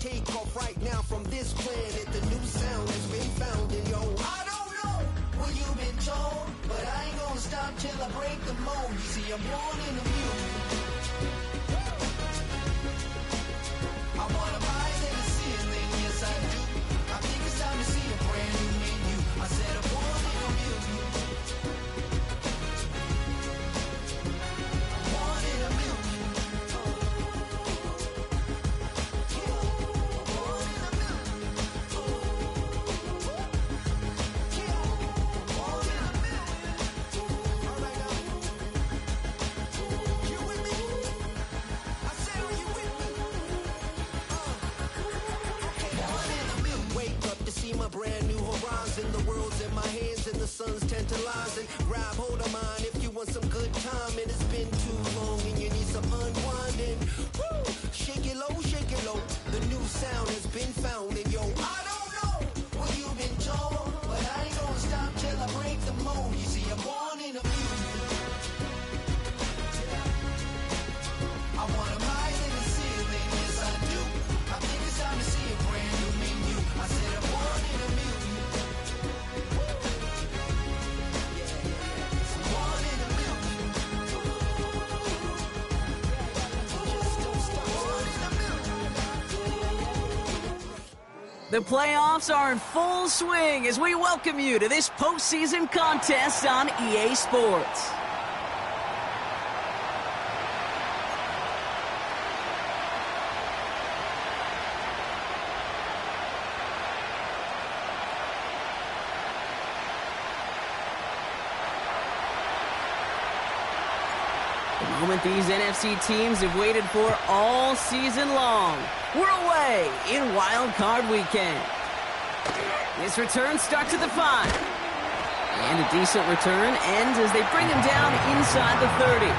take off right now from this planet. The new sound has been found in yo. I don't know what you've been told, but I ain't gonna stop till I break the mold. You see, I'm born in the music. I wanna rise in the ceiling, yes I do. I think it's time to see a brand new menu. I said I'm born in the music. I'm born in the music. Brand new horizon, the world's in my hands and the sun's tantalizing. Grab hold of mine if you want some good time, and it's been too long and you need some unwinding. Woo! Shake it low, the new sound has been found, and yo, I don't know what you've been told, but I ain't gonna stop till I break the mold. You see, I'm born in the music. I wanna rise in the ceiling, yes I do. I think it's time to see a brand new menu. I said I'm born in the music. Born in the music. The playoffs are in full swing as we welcome you to this postseason contest on EA Sports. The moment these NFC teams have waited for all season long. We're away in Wild Card Weekend. This return starts at the 5. And a decent return ends as they bring him down inside the 30.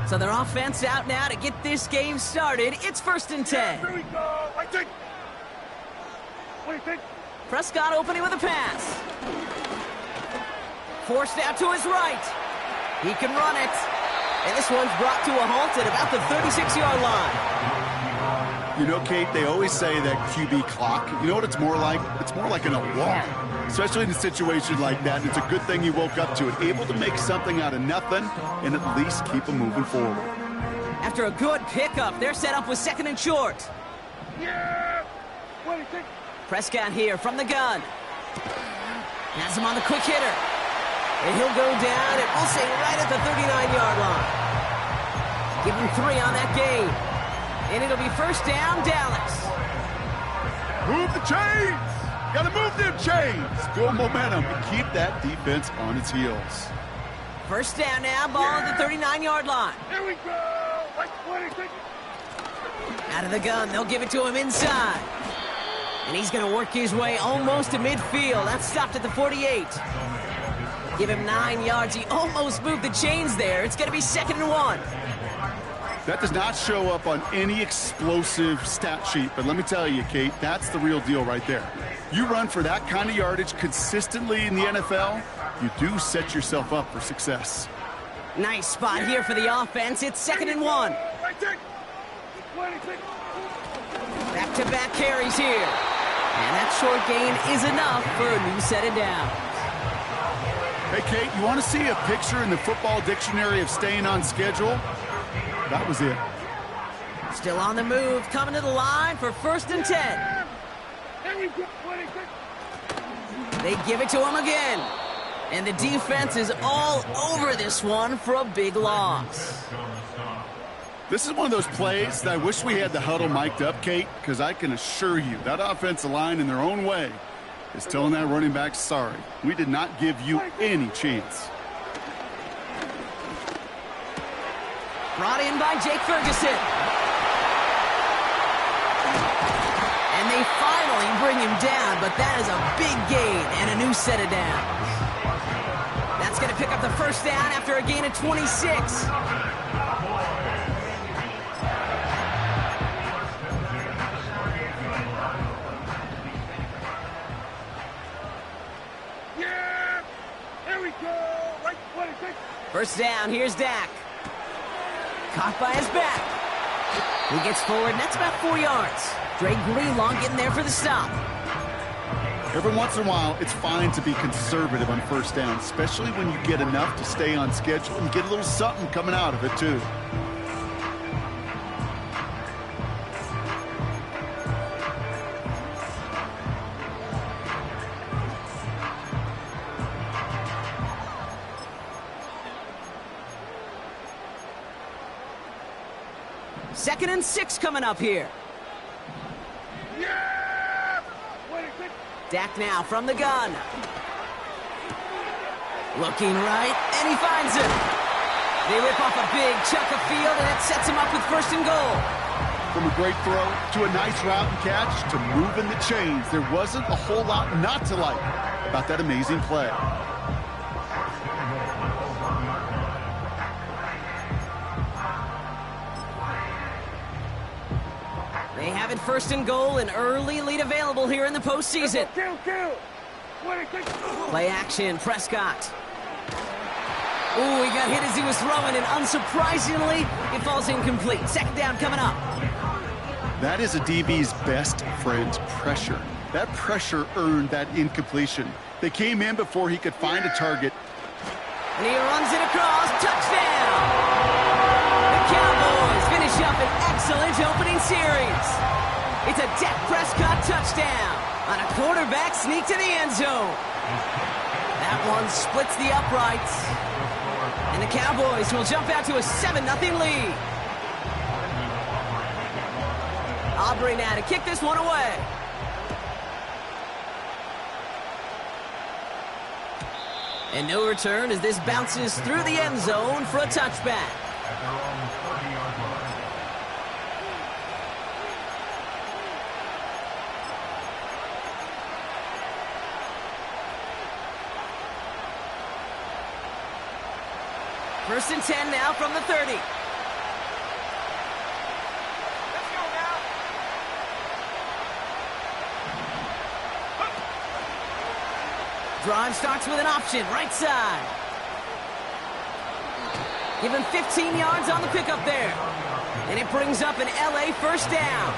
So their offense out now to get this game started. It's 1st and 10. Here we go. I think. What do you think? Prescott opening with a pass. Forced out to his right. He can run it. And this one's brought to a halt at about the 36-yard line. You know, Kate, they always say that QB clock, you know what it's more like? It's more like an alarm, especially in a situation like that. And it's a good thing you woke up to it, able to make something out of nothing and at least keep them moving forward. After a good pickup, they're set up with 2nd and short. Yeah! What do you think? Prescott here from the gun. Has him on the quick hitter. And he'll go down, and we'll say right at the 39-yard line. Give him 3 on that game. And it'll be 1st down, Dallas. Move the chains! Gotta move them chains! Build momentum and keep that defense on its heels. 1st down now, ball at the 39-yard line. Here we go! What do you think? Out of the gun, they'll give it to him inside. And he's going to work his way almost to midfield. That's stopped at the 48. Give him 9 yards. He almost moved the chains there. It's going to be 2nd and 1. That does not show up on any explosive stat sheet, but let me tell you, Kate, that's the real deal right there. You run for that kind of yardage consistently in the NFL, you do set yourself up for success. Nice spot here for the offense. It's 2nd and 1. Back-to-back carries here. And that short gain is enough for a new set of downs. Hey, Kate, you want to see a picture in the football dictionary of staying on schedule? That was it. Still on the move, coming to the line for 1st and 10. They give it to him again. And the defense is all over this one for a big loss. This is one of those plays that I wish we had the huddle mic'd up, Kate, because I can assure you that offensive line in their own way is telling that running back, sorry, we did not give you any chance. Brought in by Jake Ferguson. And they finally bring him down, but that is a big gain and a new set of downs. That's going to pick up the first down after a gain of 26. First down, here's Dak. Caught by his back. He gets forward, and that's about 4 yards. Dre Greenlaw getting there for the stop. Every once in a while, it's fine to be conservative on first down, especially when you get enough to stay on schedule and get a little something coming out of it, too. Second and 6 coming up here. Dak now from the gun. Looking right, and he finds him. They rip off a big chunk of field, and it sets him up with first and goal. From a great throw to a nice route and catch to moving the chains, there wasn't a whole lot not to like about that amazing play. They have it first and goal, an early lead available here in the postseason. Play action, Prescott. Ooh, he got hit as he was throwing, and unsurprisingly, it falls incomplete. Second down coming up. That is a DB's best friend, pressure. That pressure earned that incompletion. They came in before he could find a target. And he runs it across, touchdown! The Cowboys finish up an excellent opening series. It's a Dak Prescott touchdown on a quarterback sneak to the end zone. That one splits the uprights. And the Cowboys will jump out to a 7-0 lead. Aubrey now to kick this one away. And no return as this bounces through the end zone for a touchback. First and 10 now from the 30. Drive starts with an option, right side. Give him 15 yards on the pickup there. And it brings up an LA first down.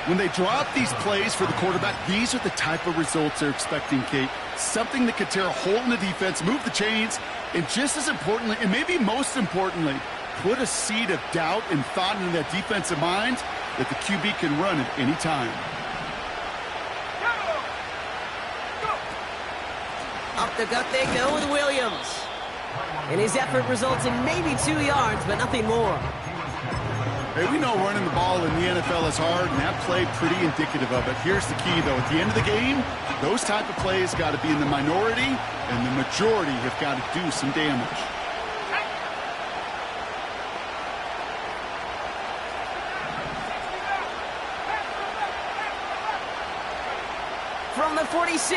When they draw up these plays for the quarterback, these are the type of results they're expecting, Kate. Something that could tear a hole in the defense, move the chains, and just as importantly, and maybe most importantly, put a seed of doubt and thought into that defensive mind that the QB can run at any time. Up the gut they go with Williams. And his effort results in maybe 2 yards, but nothing more. Hey, we know running the ball in the NFL is hard, and that play pretty indicative of it. Here's the key, though. At the end of the game, those type of plays got to be in the minority, and the majority have got to do some damage. From the 46.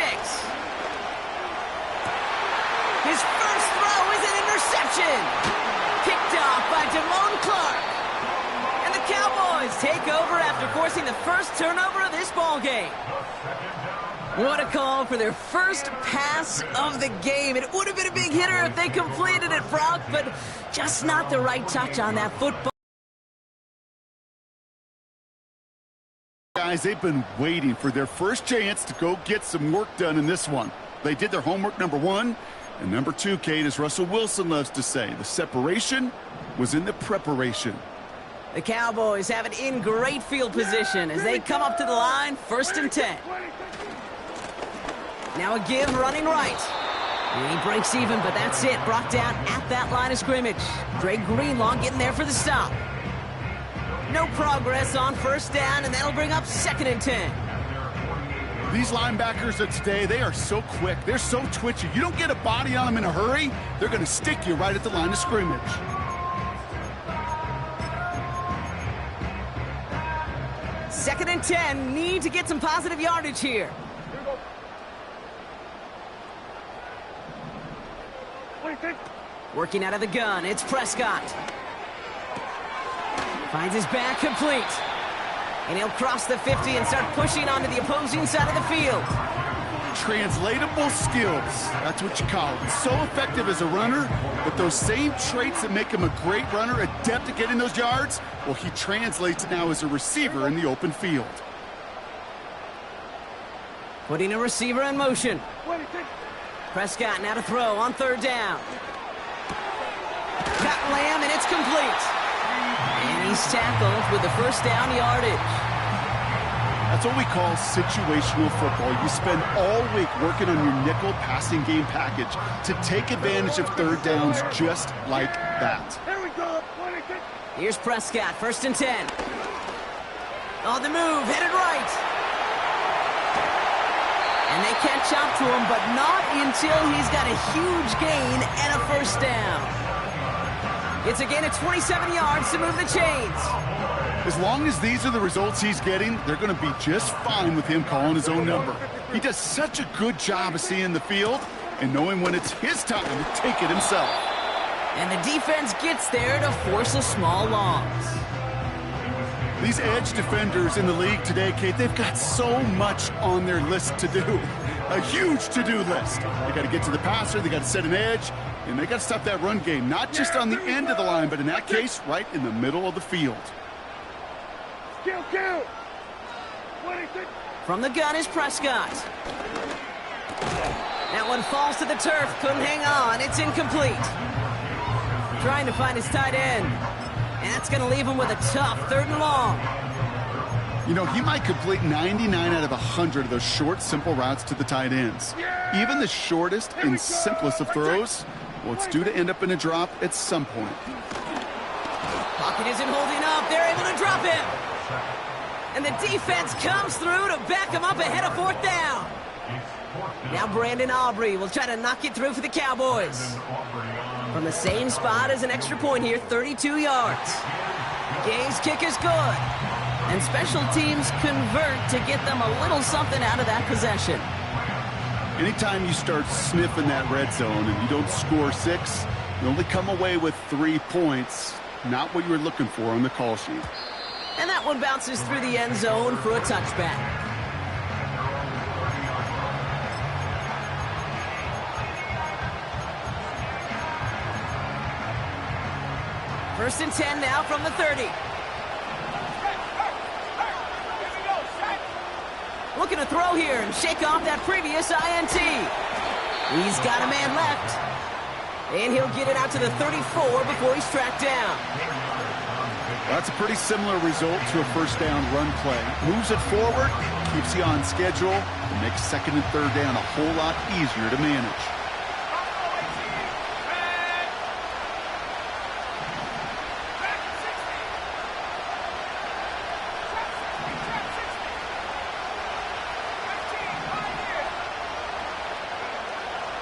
His first throw is an interception. Picked off by Damone Clark. And the Cowboys take over after forcing the first turnover of this ball game. What a call for their first pass of the game. It would have been a big hitter if they completed it, Brock, but just not the right touch on that football. Guys, they've been waiting for their first chance to go get some work done in this one. They did their homework, number one. And number two, Kate, as Russell Wilson loves to say, the separation was in the preparation. The Cowboys have it in great field position as they come up to the line, first and 10. Now a give running right. And he breaks even, but that's it. Brought down at that line of scrimmage. Dre Greenlaw getting there for the stop. No progress on first down, and that'll bring up second and 10. These linebackers of today, they are so quick. They're so twitchy. You don't get a body on them in a hurry, they're going to stick you right at the line of scrimmage. 2nd and 10. Need to get some positive yardage here. Working out of the gun, it's Prescott. Finds his back complete. And he'll cross the 50 and start pushing onto the opposing side of the field. Translatable skills. That's what you call it. So effective as a runner, but those same traits that make him a great runner, adept at getting those yards, well, he translates it now as a receiver in the open field. Putting a receiver in motion. Prescott now to throw on 3rd down. Got Lamb, and it's complete. And he's tackled with the 1st down yardage. That's what we call situational football. You spend all week working on your nickel passing game package to take advantage of 3rd downs just like that. Here we go. Here's Prescott, 1st and 10. On the move, headed right. And they catch up to him, but not until he's got a huge gain and a 1st down. It's a gain of 27 yards to move the chains. As long as these are the results he's getting, they're going to be just fine with him calling his own number. He does such a good job of seeing the field and knowing when it's his time to take it himself. And the defense gets there to force a small loss. These edge defenders in the league today, Kate, they've got so much on their list to do. A huge to-do list. They got to get to the passer, they got to set an edge, and they got to stop that run game, not just on the end of the line, but in that case, right in the middle of the field. Kill. From the gun is Prescott. That one falls to the turf. Couldn't hang on. It's incomplete. Trying to find his tight end. And that's going to leave him with a tough 3rd and long. You know, he might complete 99 out of 100 of those short, simple routes to the tight ends. Even the shortest and simplest of throws, well, it's due to end up in a drop at some point. Pocket isn't holding up. They're able to drop him. And the defense comes through to back him up ahead of 4th down. Now Brandon Aubrey will try to knock it through for the Cowboys. From the same spot as an extra point here, 32 yards. Game's kick is good. And special teams convert to get them a little something out of that possession. Anytime you start sniffing that red zone and you don't score 6, you only come away with 3 points. Not what you were looking for on the call sheet. And that one bounces through the end zone for a touchback. First and 10 now from the 30. Looking to throw here and shake off that previous INT. He's got a man left. And he'll get it out to the 34 before he's tracked down. That's a pretty similar result to a 1st down run play. Moves it forward, keeps you on schedule, and makes 2nd and 3rd down a whole lot easier to manage.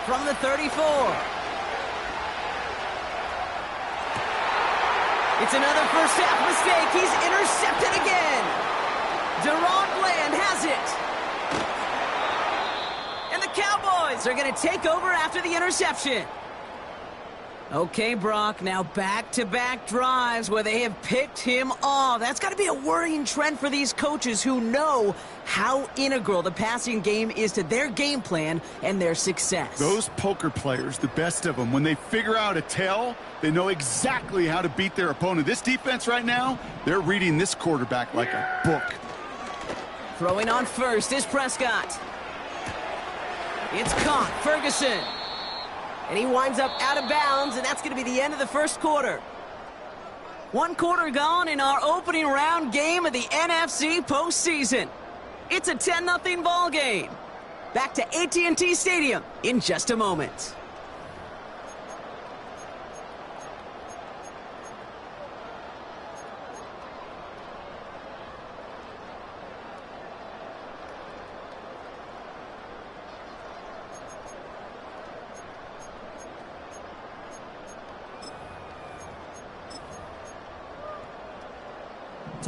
From the 34. It's another 1st half mistake. He's intercepted again. Deron Bland has it. And the Cowboys are going to take over after the interception. Okay, Brock, now back-to-back drives where they have picked him off. That's got to be a worrying trend for these coaches who know how integral the passing game is to their game plan and their success. Those poker players, the best of them, when they figure out a tell, they know exactly how to beat their opponent. This defense right now, they're reading this quarterback like a book. Throwing on first is Prescott. It's caught. Ferguson. And he winds up out of bounds, and that's going to be the end of the 1st quarter. 1 quarter gone in our opening round game of the NFC postseason. It's a 10-0 ball game. Back to AT&T Stadium in just a moment.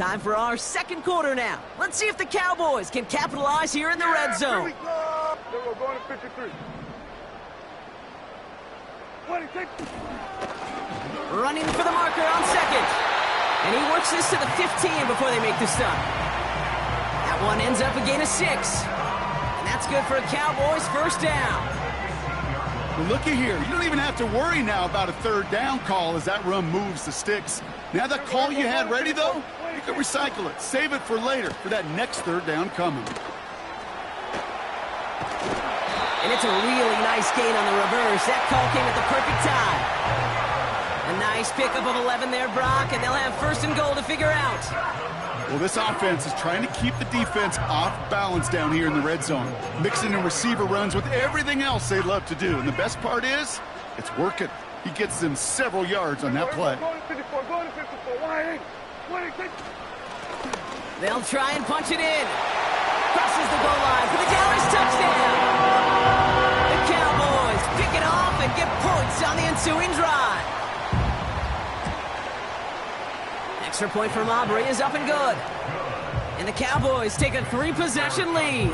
Time for our second quarter now. Let's see if the Cowboys can capitalize here in the red zone. There we go, going to 53. 26. Running for the marker on second. And he works this to the 15 before they make the stop. That one ends up a gain of 6. And that's good for a Cowboys first down. Well, looky here. You don't even have to worry now about a third down call as that run moves the sticks. Now that call you had ready, though, you can recycle it. Save it for later, for that next third down coming. And it's a really nice gain on the reverse. That call came at the perfect time. A nice pickup of 11 there, Brock, and they'll have first and goal to figure out. Well, this offense is trying to keep the defense off balance down here in the red zone, mixing in receiver runs with everything else they love to do. And the best part is, it's working. He gets them several yards on that play. Going to 54, going to 54. 26. They'll try and punch it in. Crosses the goal line for the Dallas touchdown. The Cowboys pick it off and get points on the ensuing drive. Extra point from Aubrey is up and good. And the Cowboys take a 3-possession lead.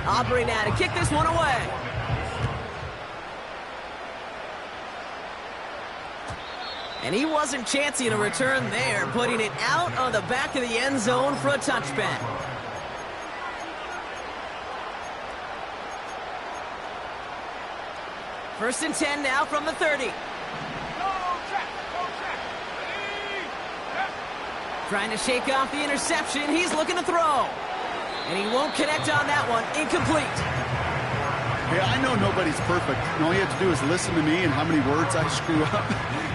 Aubrey now to kick this one away. And he wasn't chancing a return there, putting it out on the back of the end zone for a touchback. First and 10 now from the 30. Trying to shake off the interception. He's looking to throw. And he won't connect on that one. Incomplete. Hey, I know nobody's perfect. And all you have to do is listen to me and how many words I screw up.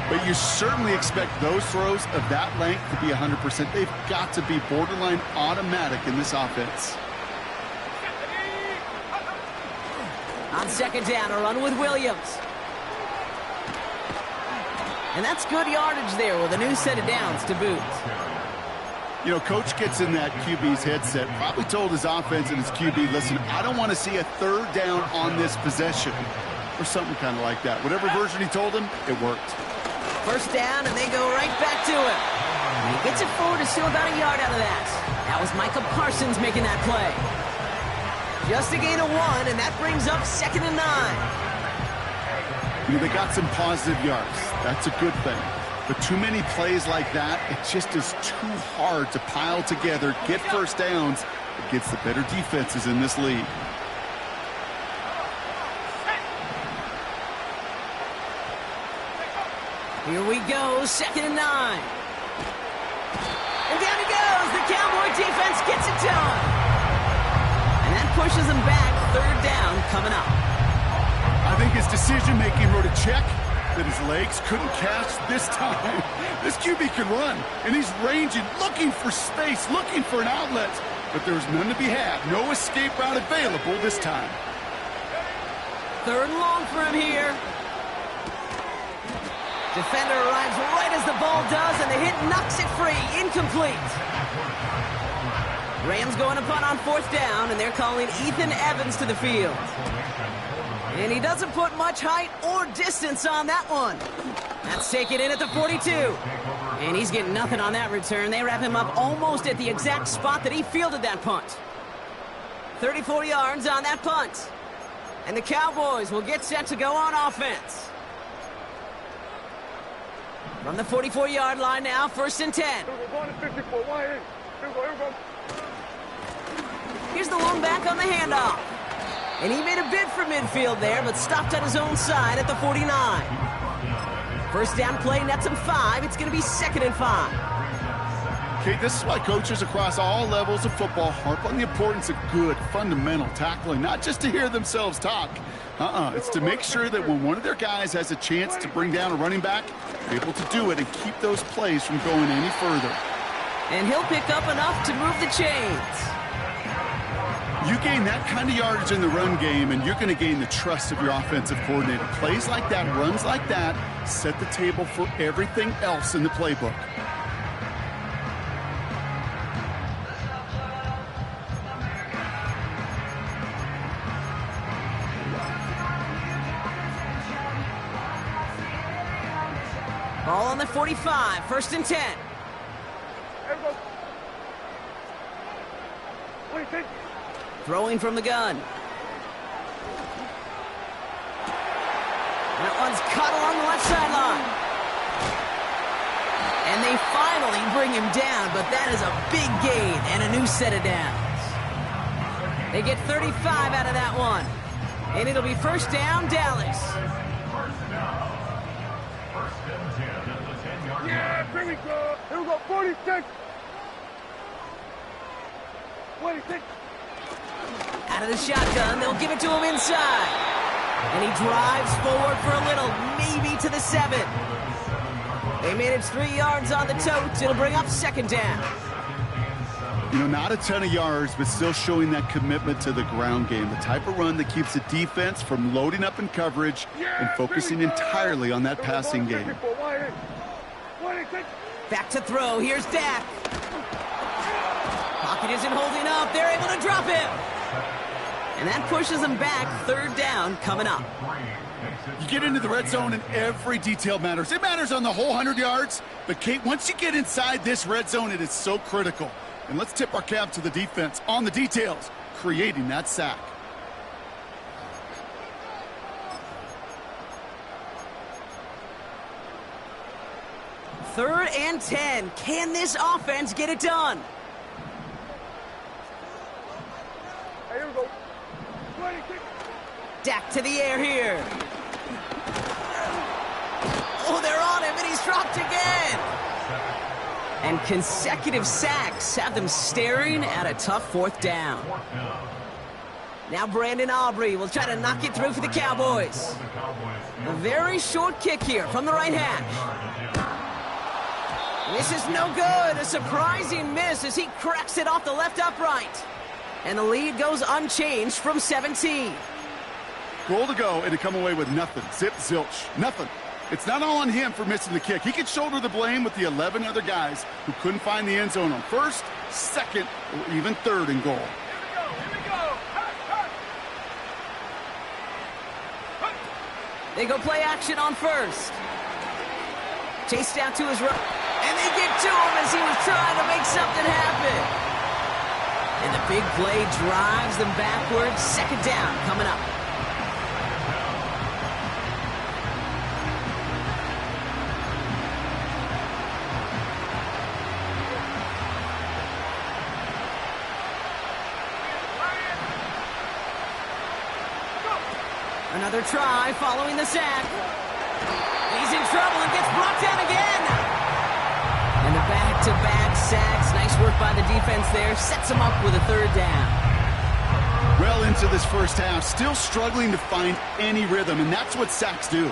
But you certainly expect those throws of that length to be 100%. They've got to be borderline automatic in this offense. On second down, a run with Williams. And that's good yardage there with a new set of downs to boot. You know, Coach gets in that QB's headset, probably told his offense and his QB, listen, I don't want to see a third down on this possession. Or something kind of like that. Whatever version he told him, it worked. First down, and they go right back to him. And he gets it forward to still about a yard out of that. That was Micah Parsons making that play. Just a gain of 1, and that brings up 2nd and 9. You know, they got some positive yards. That's a good thing. But too many plays like that, it just is too hard to pile together, get first downs against the better defenses in this league. Here we go, 2nd and 9. And down he goes. The Cowboy defense gets it done. And that pushes him back. Third down coming up. I think his decision-making wrote a check that his legs couldn't catch this time. This QB can run, and he's ranging, looking for space, looking for an outlet. But there's none to be had. No escape route available this time. Third and long for him here. Defender arrives right as the ball does, and the hit knocks it free. Incomplete. Rams going to punt on 4th down, and they're calling Ethan Evans to the field. And he doesn't put much height or distance on that one. That's taken in at the 42. And he's getting nothing on that return. They wrap him up almost at the exact spot that he fielded that punt. 34 yards on that punt. And the Cowboys will get set to go on offense. From the 44-yard line now, 1st and 10. Going to 54. Here we go. Here's the long back on the handoff. And he made a bid for midfield there, but stopped on his own side at the 49. First down play nets him 5. It's going to be 2nd and 5. Okay, this is why coaches across all levels of football harp on the importance of good, fundamental tackling, not just to hear themselves talk. It's to make sure that when one of their guys has a chance to bring down a running back, they're able to do it and keep those plays from going any further. And he'll pick up enough to move the chains. You gain that kind of yardage in the run game, and you're going to gain the trust of your offensive coordinator. Plays like that, runs like that, set the table for everything else in the playbook. Ball on the 45, 1st and 10. There we go. What do you think? Throwing from the gun. That one's cut along the left sideline. And they finally bring him down, but that is a big gain and a new set of downs. They get 35 out of that one. And it'll be 1st down, Dallas. Yeah, here we go. Here we go, 46. 26. Out of the shotgun, they'll give it to him inside. And he drives forward for a little, maybe to the 7. They manage 3 yards on the tote. It'll bring up 2nd down. You know, not a ton of yards, but still showing that commitment to the ground game. The type of run that keeps the defense from loading up in coverage and focusing entirely on that passing game. Back to throw. Here's Dak. Pocket isn't holding up. They're able to drop him. And that pushes them back. 3rd down coming up. You get into the red zone and every detail matters. It matters on the whole 100 yards. But, Kate, once you get inside this red zone, it is so critical. And let's tip our cap to the defense on the details, creating that sack. Third and 10. Can this offense get it done? Here we go. 26. Dak to the air here. Oh, they're on him, and he's dropped again. And consecutive sacks have them staring at a tough 4th down. Now Brandon Aubrey will try to knock it through for the Cowboys. A very short kick here from the right hash. This is no good. A surprising miss as he cracks it off the left upright. And the lead goes unchanged from 17. Goal to go and to come away with nothing. Zip, zilch, nothing. It's not all on him for missing the kick. He could shoulder the blame with the 11 other guys who couldn't find the end zone on 1st, 2nd, or even 3rd and goal. Here we go. They go play action on 1st. Chased out to his right. And they get to him as he was trying to make something happen. And the big play drives them backwards. 2nd down coming up. Another try following the sack. He's in trouble and gets brought down again. And the back-to-back sacks. Nice work by the defense there. Sets him up with a 3rd down. Well into this 1st half, still struggling to find any rhythm, and that's what sacks do.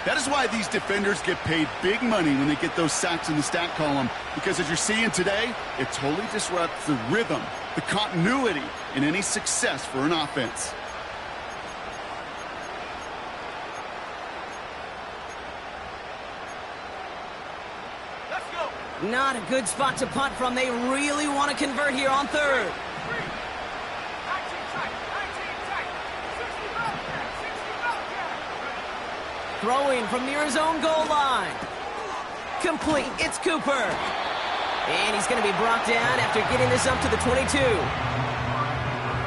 That is why these defenders get paid big money when they get those sacks in the stat column, because as you're seeing today, it totally disrupts the rhythm, the continuity, and any success for an offense. Not a good spot to punt from. They really want to convert here on 3rd. Throwing from near his own goal line. Complete. It's Cooper. And he's going to be brought down after getting this up to the 22.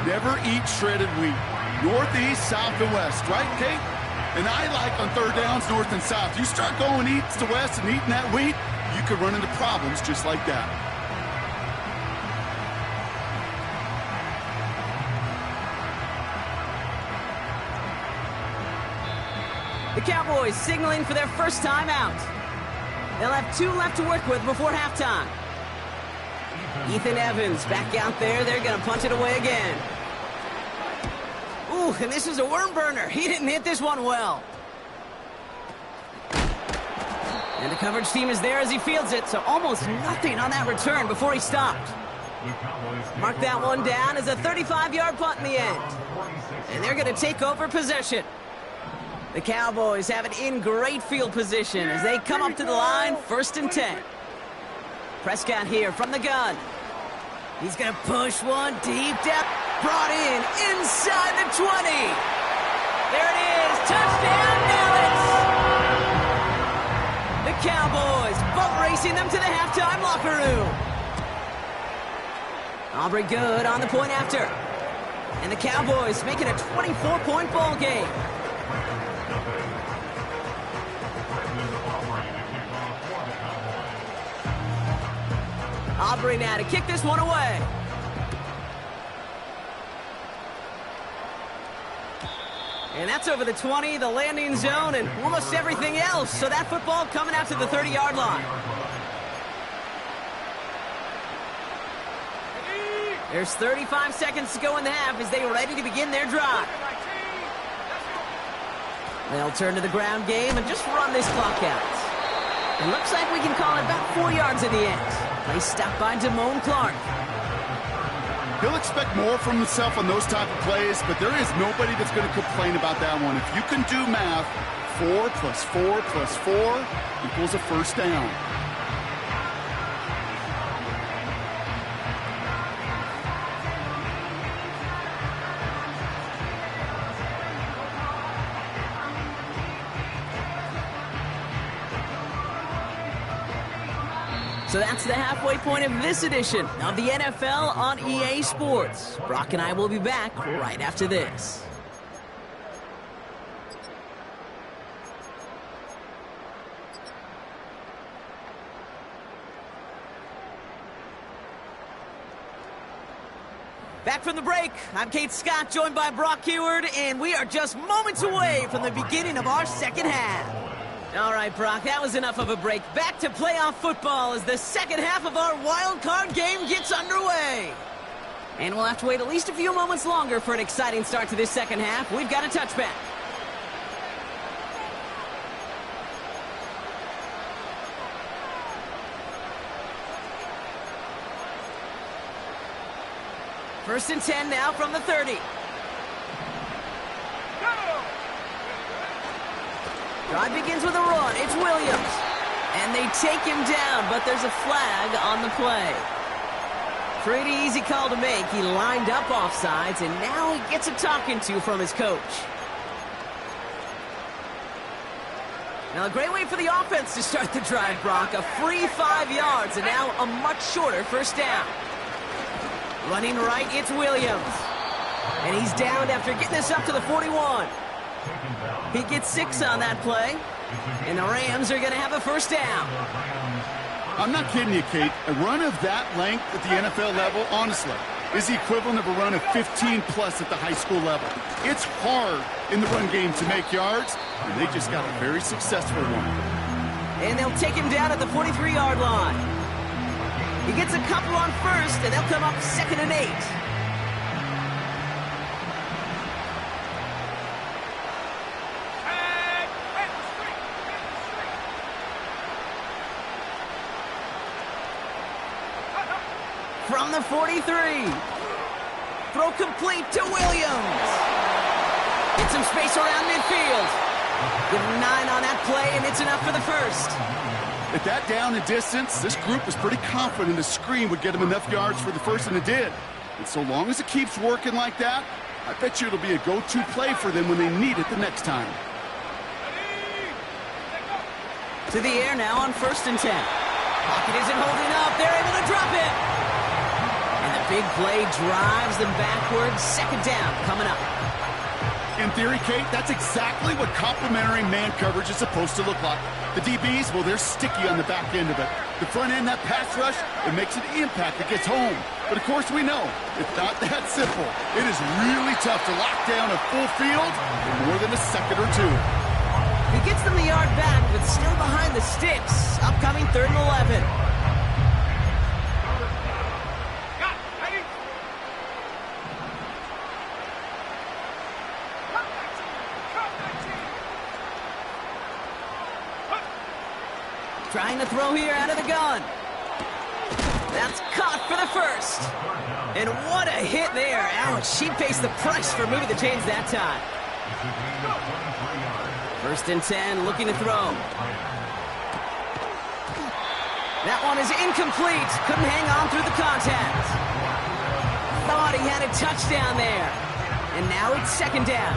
Never eat shredded wheat. Northeast, south, and west. Right, Kate? And I like on 3rd downs, north and south. You start going east to west and eating that wheat, you could run into problems just like that. The Cowboys signaling for their 1st time out. They'll have 2 left to work with before halftime. Ethan Evans back out there. They're going to punt it away again. Ooh, and this is a worm burner. He didn't hit this one well. And the coverage team is there as he fields it, so almost nothing on that return before he stopped. Mark that one down as a 35-yard punt in the end. And they're going to take over possession. The Cowboys have it in great field position as they come up to the line, 1st and 10. Prescott here from the gun. He's going to push one deep depth. Brought in inside the 20. There it is. Touchdown, Dallas. The Cowboys Aubrey good on the point after. And the Cowboys make it a 24-point ball game. Aubrey now to kick this one away. And that's over the 20, the landing zone, and almost everything else. So that football coming out to the 30-yard line. There's 35 seconds to go in the half as they are ready to begin their drive. They'll turn to the ground game and just run this clock out. It looks like we can call it about 4 yards in the end. Play stopped by Damone Clark. He'll expect more from himself on those type of plays, but there is nobody that's going to complain about that one. If you can do math, 4 plus 4 plus 4 equals a first down. So that's the halfway point of this edition of the NFL on EA Sports. Brock and I will be back right after this. Back from the break, I'm Kate Scott, joined by Brock Heward, and we are just moments away from the beginning of our second half. All right, Brock, that was enough of a break. Back to playoff football as the second half of our wild card game gets underway. And we'll have to wait at least a few moments longer for an exciting start to this second half. We've got a touchback. First and 10 now from the 30. Drive begins with a run. It's Williams. And they take him down, but there's a flag on the play. Pretty easy call to make. He lined up offsides, and now he gets a talking to from his coach. Now, a great way for the offense to start the drive, Brock. A free 5 yards, and now a much shorter first down. Running right, it's Williams. And he's downed after getting this up to the 41. He gets 6 on that play, and the Rams are going to have a first down. I'm not kidding you, Kate. A run of that length at the NFL level, honestly, is the equivalent of a run of 15-plus at the high school level. It's hard in the run game to make yards, and they just got a very successful one. And they'll take him down at the 43-yard line. He gets a couple on first, and they'll come up 2nd and 8. From the 43. Throw complete to Williams. Get some space around midfield. Give him 9 on that play, and it's enough for the first. At that down and distance, this group was pretty confident the screen would get him enough yards for the first, and it did. And so long as it keeps working like that, I bet you it'll be a go-to play for them when they need it the next time. To the air now on 1st and 10. Pocket isn't holding up. They're able to drop it. And the big play drives them backwards. 2nd down coming up. In theory, Kate, that's exactly what complementary man coverage is supposed to look like. The DBs, well, they're sticky on the back end of it. The front end, that pass rush, it makes an impact. It gets home. But, of course, we know it's not that simple. It is really tough to lock down a full field in more than a second or two. He gets them the yard back, but still behind the sticks. Upcoming 3rd and 11. Trying to throw here out of the gun. That's caught for the first. And what a hit there. Ouch, she pays the price for moving the chains that time. 1st and 10, looking to throw. That one is incomplete. Couldn't hang on through the contact. Thought he had a touchdown there. And now it's 2nd down.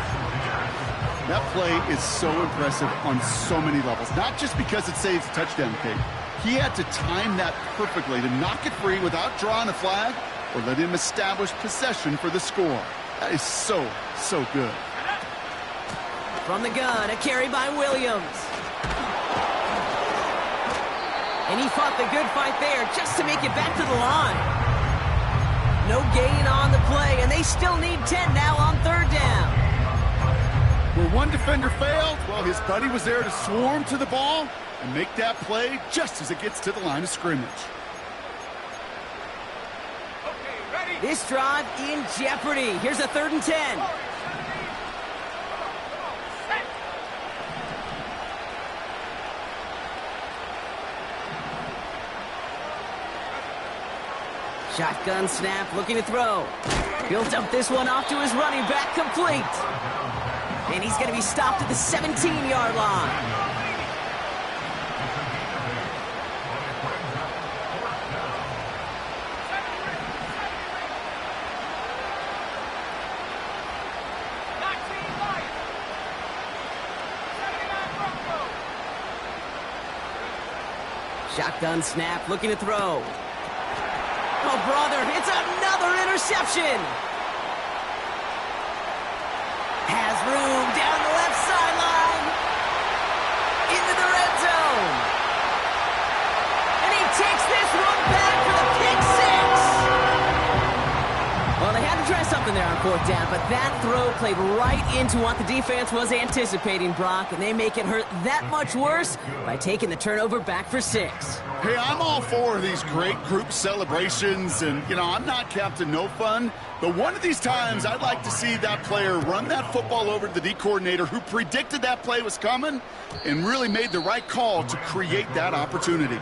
That play is so impressive on so many levels. Not just because it saves a touchdown, Kate. He had to time that perfectly to knock it free without drawing a flag or let him establish possession for the score. That is so good. From the gun, a carry by Williams. And he fought the good fight there just to make it back to the line. No gain on the play, and they still need 10 now on third down. Where one defender failed, well, his buddy was there to swarm to the ball and make that play just as it gets to the line of scrimmage. This drive in jeopardy. Here's a 3rd and 10. Shotgun snap, looking to throw. Built up this one off to his running back, complete. And he's going to be stopped at the 17-yard line. Shotgun snap, looking to throw. Oh, brother, it's another interception. Has room down the left sideline. Into the red zone. And he takes this one back for the pick six. Well, they had to try something there on 4th down, but that throw played right into what the defense was anticipating, Brock, and they make it hurt that much worse by taking the turnover back for 6. Hey, I'm all for these great group celebrations, and, you know, I'm not Captain No Fun, but one of these times I'd like to see that player run that football over to the D coordinator who predicted that play was coming and really made the right call to create that opportunity.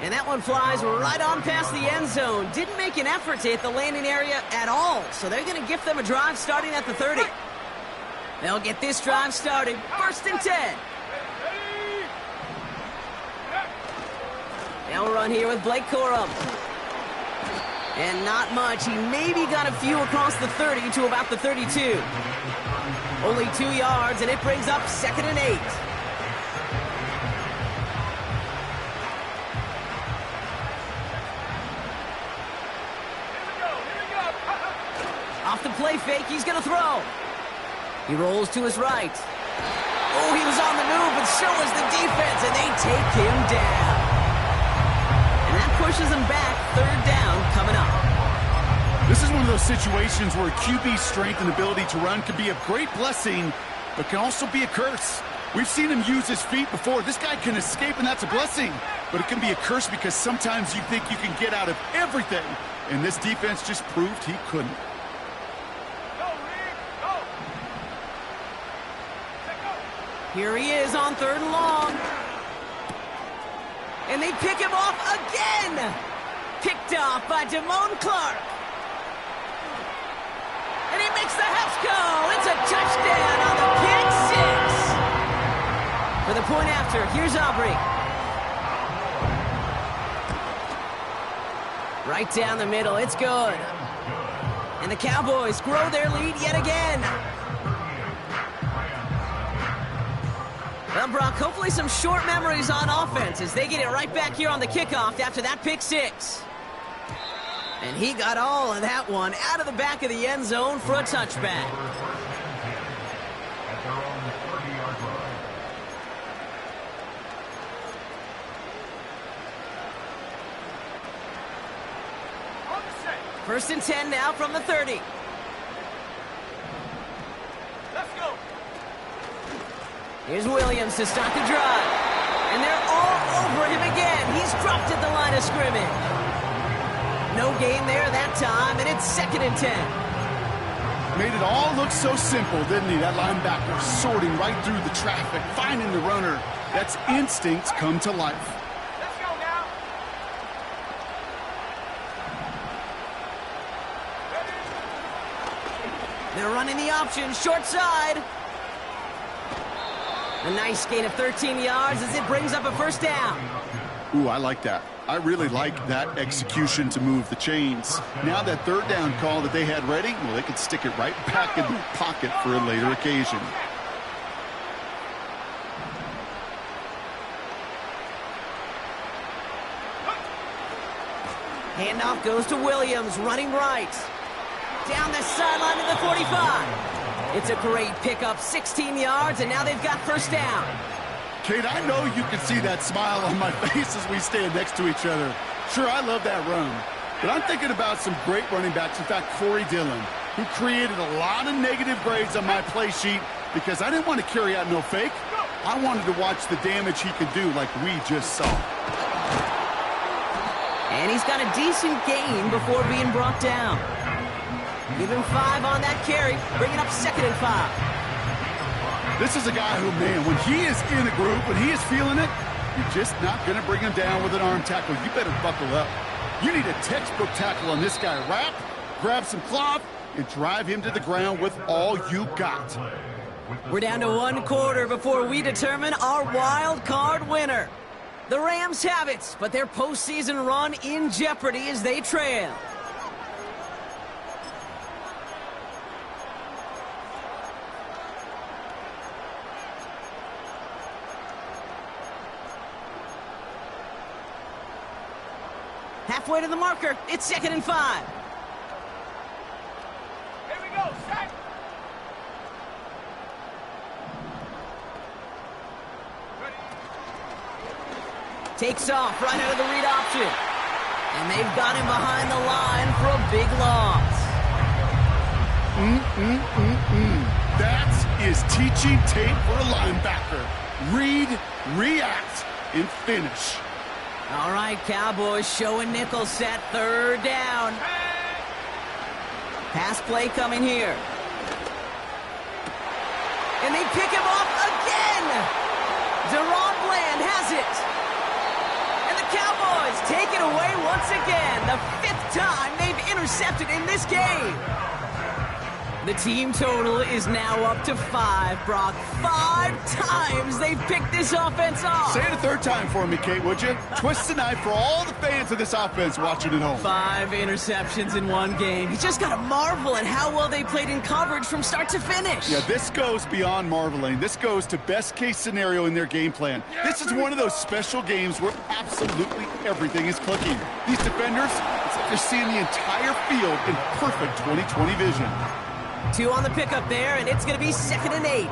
And that one flies right on past the end zone. Didn't make an effort to hit the landing area at all, so they're going to gift them a drive starting at the 30. They'll get this drive started. 1st and 10. They'll run here with Blake Corum. And not much. He maybe got a few across the 30 to about the 32. Only 2 yards, and it brings up 2nd and 8. Off the play fake, he's going to throw. He rolls to his right. Oh, he was on the move, but so was the defense, and they take him down. And that pushes him back. 3rd down coming up. This is one of those situations where QB's strength and ability to run can be a great blessing, but can also be a curse. We've seen him use his feet before. This guy can escape, and that's a blessing. But it can be a curse because sometimes you think you can get out of everything, and this defense just proved he couldn't. Here he is on 3rd and long. And they pick him off again. Picked off by Damone Clark. And he makes the house go. It's a touchdown on the pick six. For the point after, here's Aubrey. Right down the middle, it's good. And the Cowboys grow their lead yet again. Well, Brock, hopefully some short memories on offense as they get it right back here on the kickoff after that pick six. And he got all of that one out of the back of the end zone for a touchback. First and 10 now from the 30. Let's go. Here's Williams to start the drive. And they're all over him again. He's dropped at the line of scrimmage. No gain there that time, and it's 2nd and 10. Made it all look so simple, didn't he? That linebacker sorting right through the traffic, finding the runner. That's instincts come to life. Let's go now. They're running the option, short side. A nice gain of 13 yards as it brings up a first down. Ooh, I like that. I really like that execution to move the chains. Now that third down call that they had ready, well, they could stick it right back in the pocket for a later occasion. Handoff goes to Williams, running right. Down the sideline to the 45. It's a great pickup, 16 yards, and now they've got first down. Kate, I know you can see that smile on my face as we stand next to each other. Sure, I love that run. But I'm thinking about some great running backs. In fact, Corey Dillon, who created a lot of negative grades on my play sheet because I didn't want to carry out no fake. I wanted to watch the damage he could do like we just saw. And he's got a decent gain before being brought down. Give him 5 on that carry, bringing up 2nd and 5. This is a guy who, man, when he is in a group, when he is feeling it, you're just not going to bring him down with an arm tackle. You better buckle up. You need a textbook tackle on this guy. Wrap, grab some cloth, and drive him to the ground with all you got. We're down to 1 quarter before we determine our wild card winner. The Rams have it, but their postseason run in jeopardy as they trail. Halfway to the marker, it's 2nd and 5. Here we go, set. Takes off right out of the read option. And they've got him behind the line for a big loss. That is teaching tape for a linebacker. Read, react, and finish. All right, Cowboys showing nickel set, 3rd down. Pass play coming here. And they pick him off again. Deron Bland has it. And the Cowboys take it away once again. The 5th time they've intercepted in this game. The team total is now up to 5, Brock. 5 times they've picked this offense off. Say it a 3rd time for me, Kate, would you? Twist the knife for all the fans of this offense watching at home. 5 interceptions in 1 game. You just got to marvel at how well they played in coverage from start to finish. Yeah, this goes beyond marveling. This goes to best-case scenario in their game plan. This is one of those special games where absolutely everything is clicking. These defenders, it's like they're seeing the entire field in perfect 20/20 vision. 2 on the pickup there, and it's going to be 2nd and 8.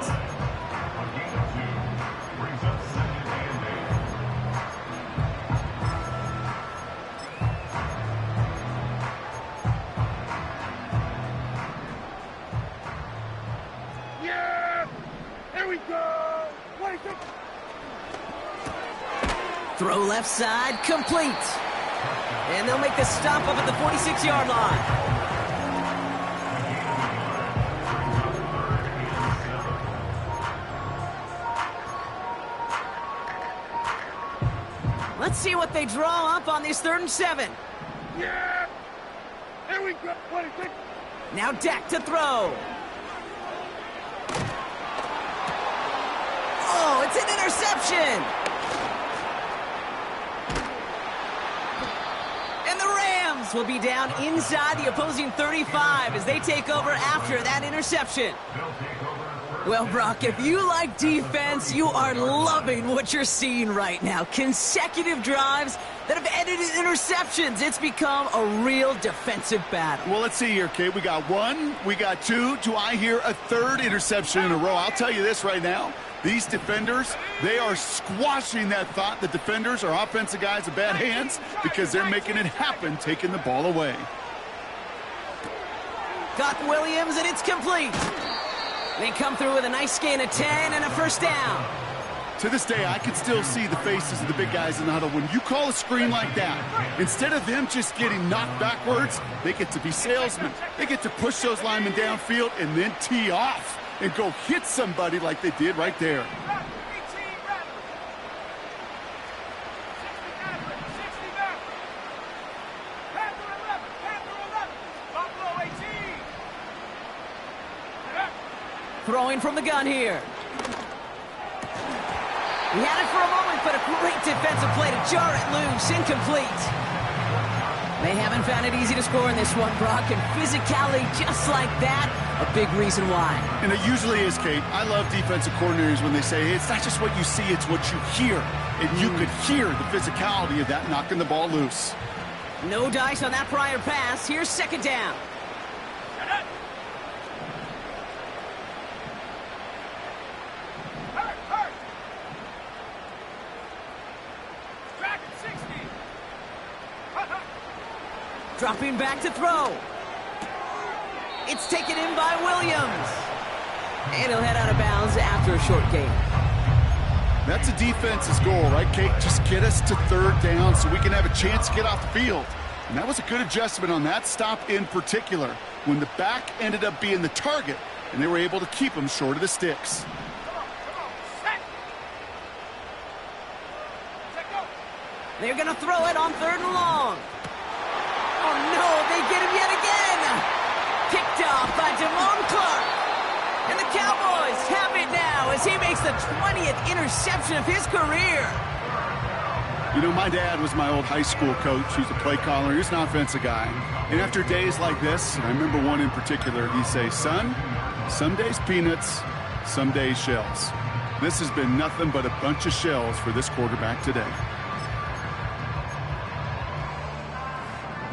Yeah! Here we go! Throw left side, complete. And they'll make the stop up at the 46-yard line. Let's see what they draw up on this 3rd and 7. Yeah! Here we go! 26. Now Dak to throw. Oh, it's an interception! And the Rams will be down inside the opposing 35 as they take over after that interception. Well, Brock, if you like defense, you are loving what you're seeing right now. Consecutive drives that have ended in interceptions. It's become a real defensive battle. Well, let's see here, Kate. We got 1, we got 2. Do I hear a 3rd interception in a row? I'll tell you this right now. These defenders, they are squashing that thought that defenders are offensive guys with bad hands because they're making it happen, taking the ball away. Got Williams, and it's complete. They come through with a nice gain of 10 and a first down. To this day, I can still see the faces of the big guys in the huddle. When you call a screen like that, instead of them just getting knocked backwards, they get to be salesmen. They get to push those linemen downfield and then tee off and go hit somebody like they did right there. Throwing from the gun here. He had it for a moment, but a great defensive play to jar it loose. Incomplete. They haven't found it easy to score in this one, Brock, and physicality just like that, a big reason why. And it usually is, Kate. I love defensive coordinators when they say, hey, it's not just what you see, it's what you hear. And you could hear the physicality of that knocking the ball loose. No dice on that prior pass. Here's second down. Dropping back to throw. It's taken in by Williams. And he'll head out of bounds after a short gain. That's a defense's goal, right, Kate? Just get us to third down so we can have a chance to get off the field. And that was a good adjustment on that stop in particular, when the back ended up being the target, and they were able to keep him short of the sticks. They're going to throw it on third and long. Oh, no, they get him yet again. Picked off by Damone Clark. And the Cowboys have it now as he makes the 20th interception of his career. You know, my dad was my old high school coach. He's a play caller. He's an offensive guy. And after days like this, and I remember one in particular, he'd say, son, some days peanuts, some days shells. This has been nothing but a bunch of shells for this quarterback today.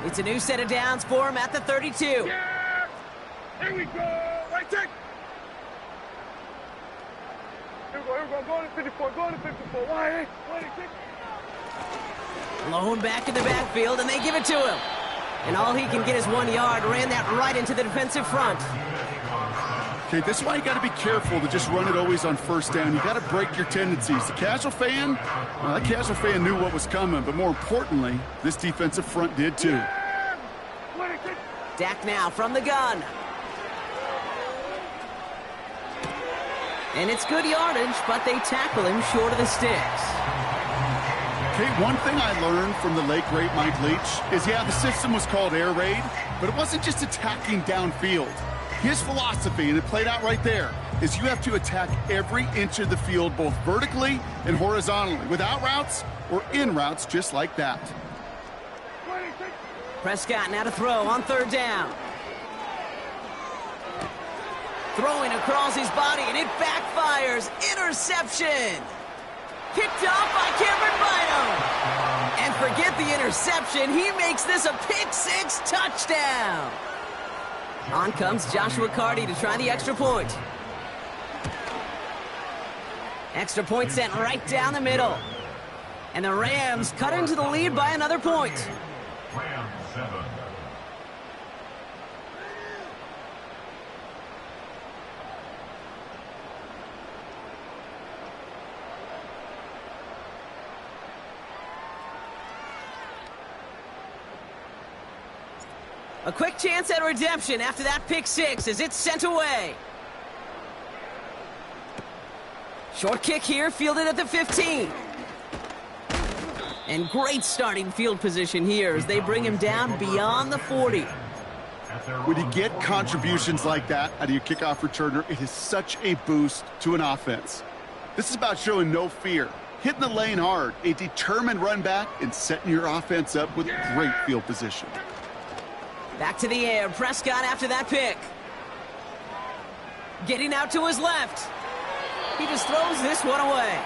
It's a new set of downs for him at the 32. Yeah! Here we go! Right check! Here we go. Go to 54. Go to 54. Why? Blown back in the backfield, and they give it to him. And all he can get is 1 yard. Ran that right into the defensive front. Okay, this is why you got to be careful to just run it always on first down. You got to break your tendencies. The casual fan, well, that casual fan knew what was coming, but more importantly, this defensive front did too. Dak now from the gun. And it's good yardage, but they tackle him short of the sticks. Okay, one thing I learned from the late, great Mike Leach is, yeah, the system was called air raid, but it wasn't just attacking downfield. His philosophy, and it played out right there, is you have to attack every inch of the field, both vertically and horizontally, without routes or in routes just like that. Prescott now to throw on third down. Throwing across his body, and it backfires. Interception. Picked off by Cameron Bynum. And forget the interception. He makes this a pick-six touchdown. On comes Joshua Carty to try the extra point. Extra point sent right down the middle. And the Rams cut into the lead by another point. Rams 7. A quick chance at redemption after that pick six as it's sent away. Short kick here, fielded at the 15. And great starting field position here as they bring him down beyond the 40. When you get contributions like that out of your kickoff returner, it is such a boost to an offense. This is about showing no fear, hitting the lane hard, a determined run back, and setting your offense up with great field position. Back to the air, Prescott after that pick. Getting out to his left. He just throws this one away.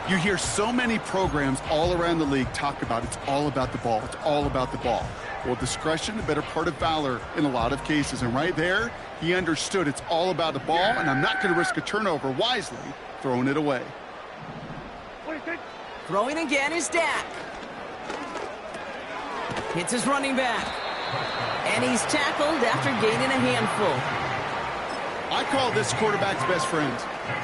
You hear so many programs all around the league talk about it's all about the ball. It's all about the ball. Well, discretion, the better part of valor in a lot of cases. And right there, he understood it's all about the ball, and I'm not going to risk a turnover, wisely throwing it away. Throwing again is Dak. Hits his running back. And he's tackled after gaining a handful. I call this quarterback's best friend.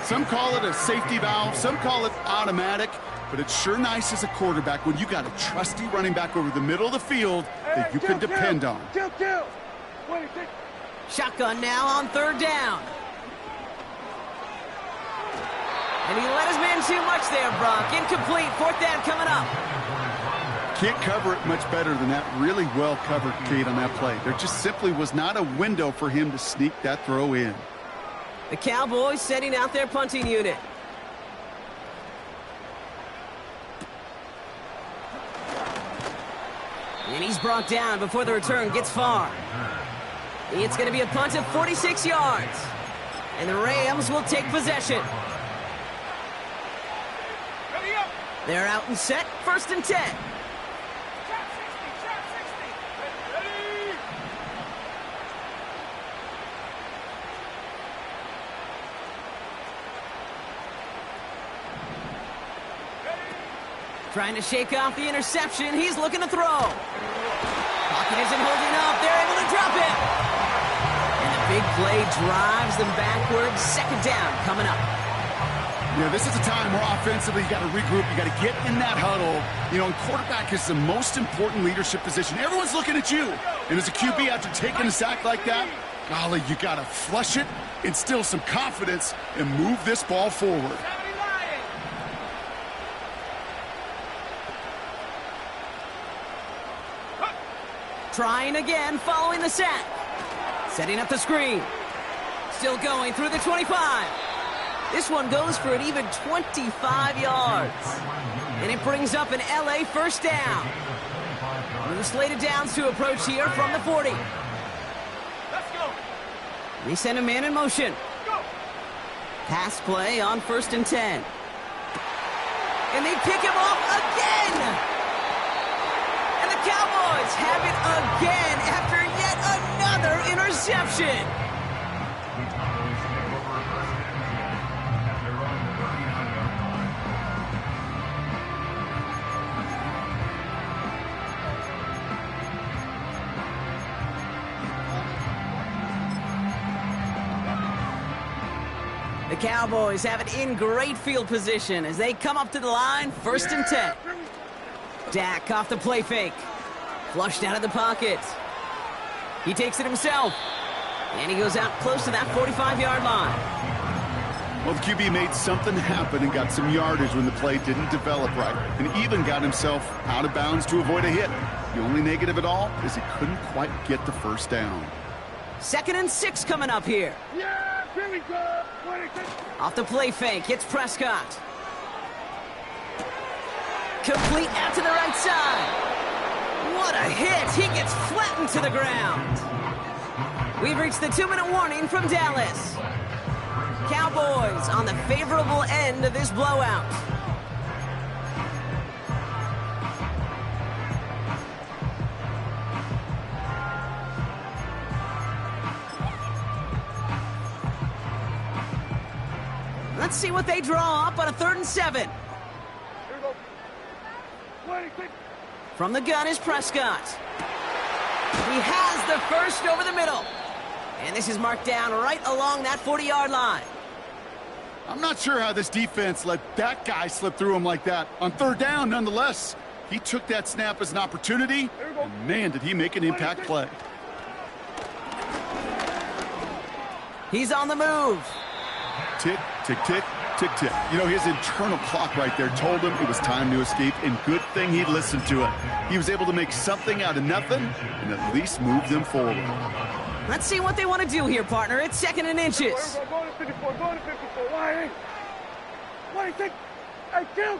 Some call it a safety valve, some call it automatic, but it's sure nice as a quarterback when you got a trusty running back over the middle of the field that you can depend on. Shotgun now on third down. And he let his man too much there, Brock. Incomplete, fourth down coming up. Can't cover it much better than that. Really well covered, Kate, on that play. There just simply was not a window for him to sneak that throw in. The Cowboys setting out their punting unit. And he's brought down before the return gets far. It's going to be a punt of 46 yards. And the Rams will take possession. They're out and set, 1st and 10. Trying to shake off the interception. He's looking to throw. Pocket isn't holding up. They're able to drop it. And the big play drives them backwards. Second down coming up. Yeah, this is a time where offensively you got to regroup. You got to get in that huddle. You know, and quarterback is the most important leadership position. Everyone's looking at you. And as a QB, after taking a sack like that, golly, you got to flush it, instill some confidence, and move this ball forward. Trying again, following the sack. Setting up the screen. Still going through the 25. This one goes for an even 25 yards. And it brings up an LA first down. New slated downs to approach here from the 40. Let's go. They send a man in motion. Go. Pass play on 1st and 10. And they pick him off again. And the Cowboys have it again after yet another interception. The Cowboys have it in great field position as they come up to the line, 1st and 10. Dak off the play fake. Flushed out of the pocket. He takes it himself. And he goes out close to that 45-yard line. Well, the QB made something happen and got some yardage when the play didn't develop right, and even got himself out of bounds to avoid a hit. The only negative at all is he couldn't quite get the first down. 2nd and 6 coming up here. Yeah, here we go. 26. Off the play fake, hits Prescott. Complete out to the right side. What a hit. He gets flattened to the ground. We've reached the 2-minute warning from Dallas. Cowboys on the favorable end of this blowout. Let's see what they draw up on a 3rd and 7. Here we go. 26. From the gun is Prescott. He has the first over the middle. And this is marked down right along that 40-yard line. I'm not sure how this defense let that guy slip through him like that. On 3rd down, nonetheless, he took that snap as an opportunity, and man, did he make an impact play. He's on the move. Tick, tick, tick, tick, tick. You know, his internal clock right there told him it was time to escape, and good thing he listened to it. He was able to make something out of nothing and at least move them forward. Let's see what they want to do here, partner. It's 2nd and inches. Go to 54. Go to 54. Why? 26. Hey, kill.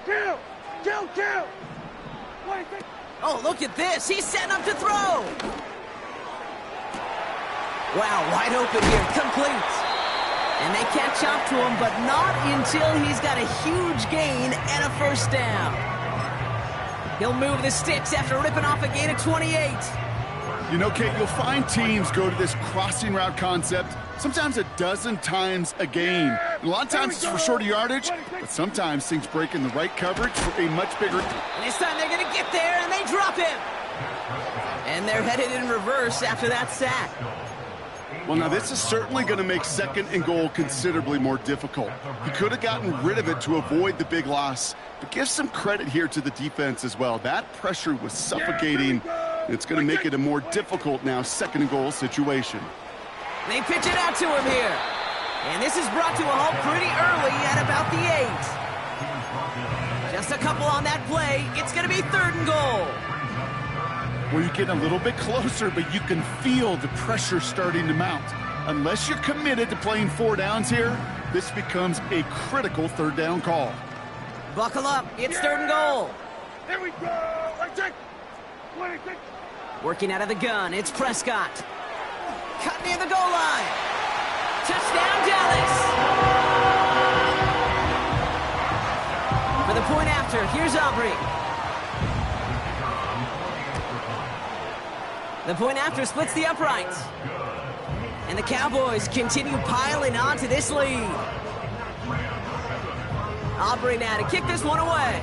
26. Oh, look at this. He's setting up to throw. Wow, wide open here. Complete. And they catch up to him, but not until he's got a huge gain and a first down. He'll move the sticks after ripping off a gain of 28. You know, Kate, you'll find teams go to this crossing route concept sometimes a dozen times a game. And a lot of times it's for shorter yardage, but sometimes things break in the right coverage for a much bigger... And this time they're going to get there, and they drop him. And they're headed in reverse after that sack. Well, now this is certainly going to make 2nd and goal considerably more difficult. He could have gotten rid of it to avoid the big loss, but give some credit here to the defense as well. That pressure was suffocating. It's going to make it a more difficult now 2nd and goal situation. They pitch it out to him here. And this is brought to a halt pretty early at about the 8. Just a couple on that play. It's going to be 3rd and goal. Well, you're getting a little bit closer, but you can feel the pressure starting to mount. Unless you're committed to playing 4 downs here, this becomes a critical 3rd down call. Buckle up. It's 3rd and goal. Here we go. 26. Working out of the gun, it's Prescott. Cut near the goal line. Touchdown, Dallas. For the point after, here's Aubrey. The point after splits the uprights. And the Cowboys continue piling on to this lead. Aubrey now to kick this one away.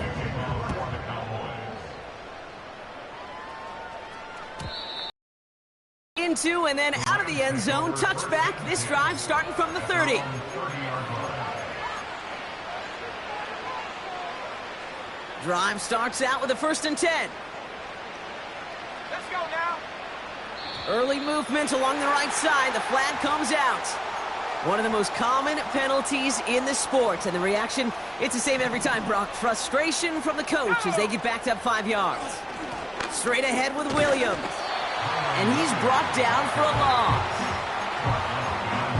into and then out of the end zone. Touchback. This drive starting from the 30. Drive starts out with a 1st and 10. Let's go now. Early movement along the right side. The flag comes out. One of the most common penalties in the sport. And the reaction, it's the same every time, Brock. Frustration from the coach as they get backed up 5 yards. Straight ahead with Williams. And he's brought down for a loss.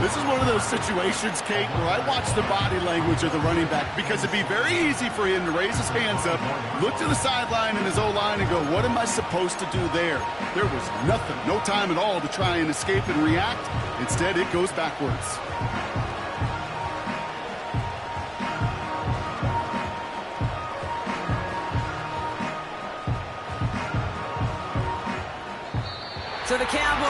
This is one of those situations, Kate, where I watch the body language of the running back because it'd be very easy for him to raise his hands up, look to the sideline and his O-line and go, what am I supposed to do there? There was nothing, no time at all to try and escape and react. Instead, it goes backwards. So the Cowboys